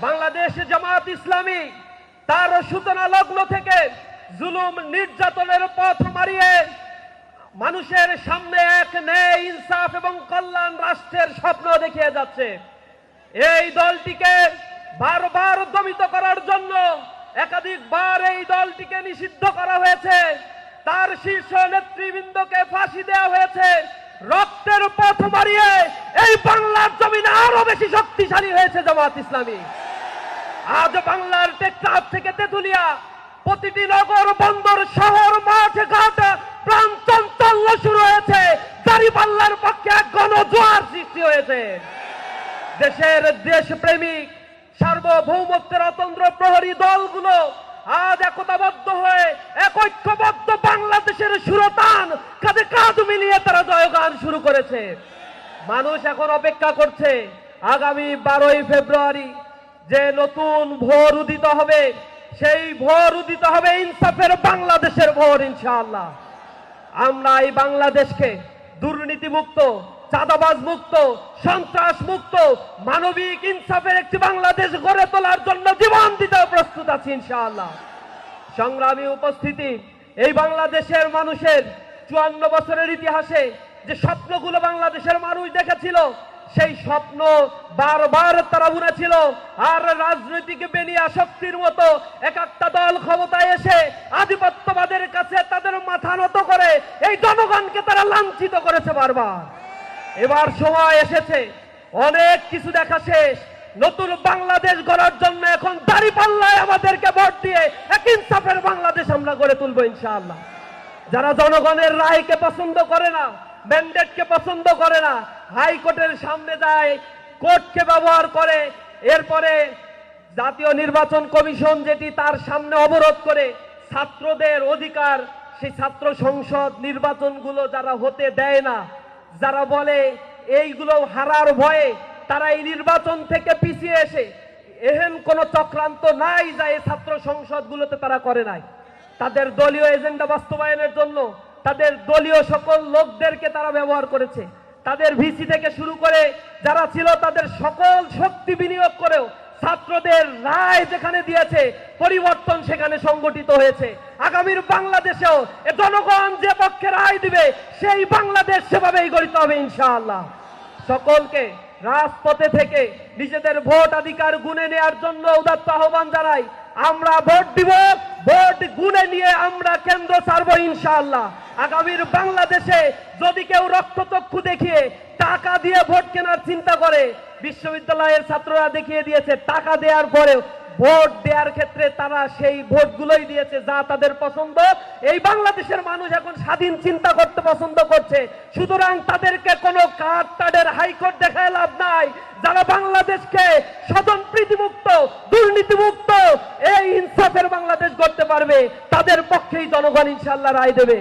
বাংলাদেশ জামাত ইসলামী তার সূচনা লগ্ন থেকে জুলুম নির্যাতনের পথ মারিয়ে মানুষের সামনে এক ন্যায় ইনসাফ এবং কল্যাণ রাষ্ট্রের স্বপ্ন দেখিয়ে যাচ্ছে। এই দলটিকে বারবার দমিত করার জন্য একাধিকবার এই দলটিকে নিষিদ্ধ করা হয়েছে, তার শীর্ষ নেতৃবৃন্দকে ফাঁসি দেওয়া হয়েছে। রক্তের পথ মারিয়ে এই বাংলার জমিনে আরো বেশি শক্তিশালী হয়েছে জামাত ইসলামী। আজ বাংলার টেকনাফ থেকে তেতুলিয়া প্রতিটি নগর বন্দর শহর মাঠ ঘাট প্রাণচঞ্চল্য শুরু হয়েছে। দাঁড়িপাল্লার পক্ষে এক গণজোয়ার সৃষ্টি হয়েছে। দেশের দেশপ্রেমিক সার্বভৌমত্বের অতন্ত্র প্রহরী দলগুলো আজ একতাবদ্ধ হয়ে এক ঐক্যবদ্ধ বাংলাদেশের সুরতান কাঁধে কাঁধ মিলিয়ে তারা জয়গান শুরু করেছে। মানুষ এখন অপেক্ষা করছে আগামী 12ই ফেব্রুয়ারি যে নতুন ভোর উদিত হবে, সেই ভোর উদিত হবে ইনসাফের বাংলাদেশের ভোর ইনশাআল্লাহ। আমরা এই বাংলাদেশকে দুর্নীতি মুক্ত, চাঁদাবাজ মুক্ত, সন্ত্রাস মুক্ত, মানবিক ইনসাফের একটি বাংলাদেশ গড়ে তোলার জন্য জীবন দিতে প্রস্তুত আছি ইনশাআল্লাহ। সংগ্রামী উপস্থিতি, এই বাংলাদেশের মানুষের 54 বছরের ইতিহাসে যে স্বপ্নগুলো বাংলাদেশের মানুষ দেখেছিল, সেই স্বপ্ন বারবার তারা বুনেছিল। আর রাজনৈতিক বেনিয়া শক্তির মতো এক একটা দল ক্ষমতায় এসে আধিপত্যবাদের কাছে তাদের মাথা নত করে এই জনগণকে তারা লাঞ্ছিত করেছে বারবার। এবার সময় এসেছে, অনেক কিছু দেখা শেষ। নতুন বাংলাদেশ গড়ার জন্য এখন দাঁড়িপাল্লায় আমাদেরকে ভোট দিয়ে এক ইনসাফের বাংলাদেশ আমরা গড়ে তুলবো ইনশাআল্লাহ। যারা জনগণের রায়কে পছন্দ করে না, ম্যান্ডেটকে পছন্দ করে না, হাইকোর্টের সামনে যায়, কোর্টকে ব্যবহার করে, এরপরে জাতীয় নির্বাচন কমিশন যেটি তার সামনে অবরোধ করে ছাত্রদের অধিকার, সেই ছাত্র সংসদ নির্বাচনগুলো যারা হতে দেয় না, যারা বলে এইগুলো হারার ভয়ে তারা এই নির্বাচন থেকে পিছিয়ে এসে এহেন কোন চক্রান্ত নাই যা এই ছাত্র সংসদগুলোতে তারা করে নাই। তাদের দলীয় এজেন্ডা বাস্তবায়নের জন্য তাদের দলীয় সকল লোকদেরকে তারা ব্যবহার করেছে। তাদের ভিসি থেকে শুরু করে যারা ছিল তাদের সকল শক্তি বিনিয়োগ করেও ছাত্রদের রায় যেখানে দিয়েছে, পরিবর্তন সেখানে সংগঠিত হয়েছে। আগামীর বাংলাদেশেও জনগণ যে পক্ষে রায় দিবে সেই বাংলাদেশ সেভাবেই গঠিত হবে ইনশাআল্লাহ। সকলকে রাজপথে থেকে নিজেদের ভোট অধিকার গুনে নেওয়ার জন্য উদাত্ত আহ্বান জানাই। আমরা ভোট দিব, ভোট গুনে নিয়ে আমরা কেন্দ্র ছাড়ব ইনশাআল্লাহ। আগামীর বাংলাদেশে যদি কেউ রক্তচক্ষু দেখিয়ে টাকা দিয়ে ভোট কেনার চিন্তা করে, বিশ্ববিদ্যালয়ের ছাত্ররা দেখিয়ে দিয়েছে টাকা দেওয়ার পরেও ভোট দেওয়ার ক্ষেত্রে তারা সেই ভোটগুলোই দিয়েছে যা তাদের পছন্দ। এই বাংলাদেশের মানুষ এখন স্বাধীন চিন্তা করতে পছন্দ করছে, সুতরাং তাদেরকে কোনো কার্ডের হাইকোর্ট দেখায় লাভ নাই। যারা বাংলাদেশকে স্বজন প্রীতিমুক্ত, দুর্নীতিমুক্ত, এই ইনসাফের বাংলাদেশ গড়তে পারবে, তাদের পক্ষেই জনগণ ইনশাআল্লাহ রায় দেবে।